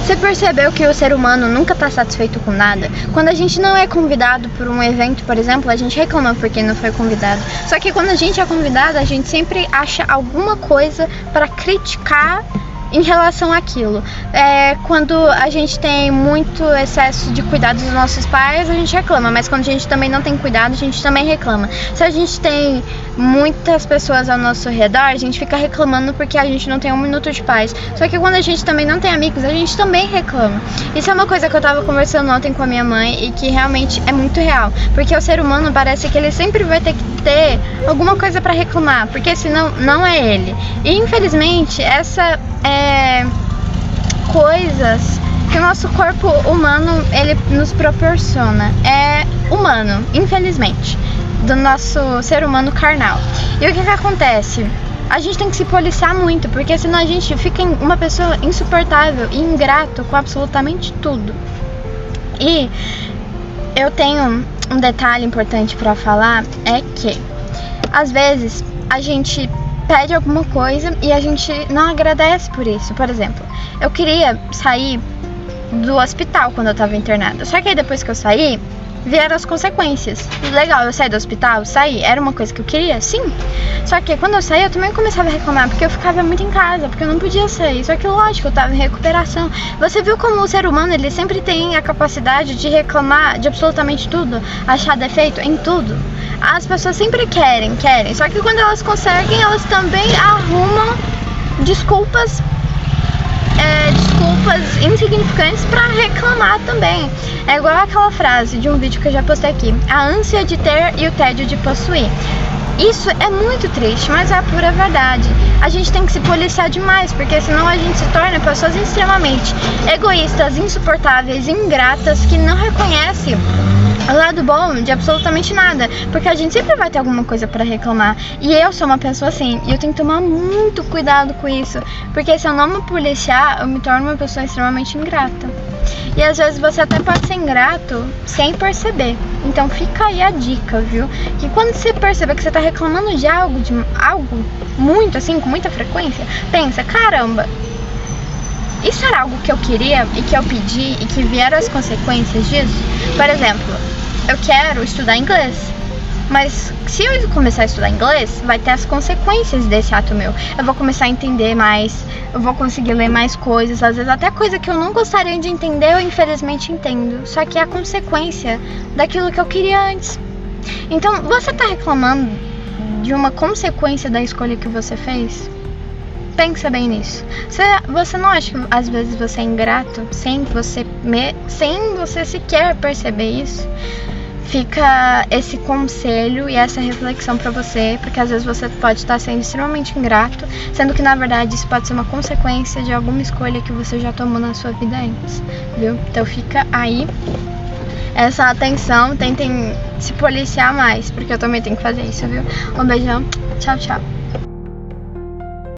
Você percebeu que o ser humano nunca tá satisfeito com nada? Quando a gente não é convidado por um evento, por exemplo, a gente reclama porque não foi convidado. Só que quando a gente é convidado, a gente sempre acha alguma coisa para criticar em relação àquilo. Quando a gente tem muito excesso de cuidado dos nossos pais, a gente reclama, mas quando a gente também não tem cuidado, a gente também reclama. Se a gente tem muitas pessoas ao nosso redor, a gente fica reclamando porque a gente não tem um minuto de paz. Só que quando a gente também não tem amigos, a gente também reclama. Isso é uma coisa que eu tava conversando ontem com a minha mãe e que realmente é muito real, porque o ser humano parece que ele sempre vai ter que ter alguma coisa pra reclamar, porque senão não é ele. E infelizmente essa coisas que o nosso corpo humano ele nos proporciona, é humano, infelizmente, do nosso ser humano carnal. E o que acontece? A gente tem que se policiar muito, porque senão a gente fica uma pessoa insuportável e ingrato com absolutamente tudo. E eu tenho um detalhe importante pra falar, é que às vezes a gente pede alguma coisa e a gente não agradece por isso. Por exemplo, eu queria sair do hospital quando eu tava internada, só que aí depois que eu saí, vieram as consequências. Legal, eu saí do hospital, saí, era uma coisa que eu queria, sim. Só que quando eu saí, eu também começava a reclamar, porque eu ficava muito em casa, porque eu não podia sair. Só que lógico, eu tava em recuperação. Você viu como o ser humano, ele sempre tem a capacidade de reclamar de absolutamente tudo, achar defeito em tudo. As pessoas sempre querem, só que quando elas conseguem, elas também arrumam desculpas insignificantes pra reclamar também. É igual aquela frase de um vídeo que eu já postei aqui: a ânsia de ter e o tédio de possuir. Isso é muito triste, mas é a pura verdade. A gente tem que se policiar demais, porque senão a gente se torna pessoas extremamente egoístas, insuportáveis, ingratas, que não reconhecem o lado bom de absolutamente nada, porque a gente sempre vai ter alguma coisa pra reclamar. E eu sou uma pessoa assim, e eu tenho que tomar muito cuidado com isso, porque se eu não me policiar, eu me torno uma pessoa extremamente ingrata. E às vezes você até pode ser ingrato sem perceber. Então fica aí a dica, viu? Que quando você perceber que você tá reclamando de algo muito assim, com muita frequência, pensa, caramba, isso era algo que eu queria e que eu pedi e que vieram as consequências disso? Por exemplo, eu quero estudar inglês, mas se eu começar a estudar inglês, vai ter as consequências desse ato meu. Eu vou começar a entender mais, eu vou conseguir ler mais coisas, às vezes até coisa que eu não gostaria de entender, eu infelizmente entendo. Só que é a consequência daquilo que eu queria antes. Então, você tá reclamando de uma consequência da escolha que você fez? Pensa bem nisso. Você não acha que às vezes você é ingrato sem você sequer perceber isso? Fica esse conselho e essa reflexão pra você, porque às vezes você pode estar sendo extremamente ingrato, sendo que na verdade isso pode ser uma consequência de alguma escolha que você já tomou na sua vida antes, viu? Então fica aí essa atenção, tentem se policiar mais, porque eu também tenho que fazer isso, viu? Um beijão, tchau, tchau.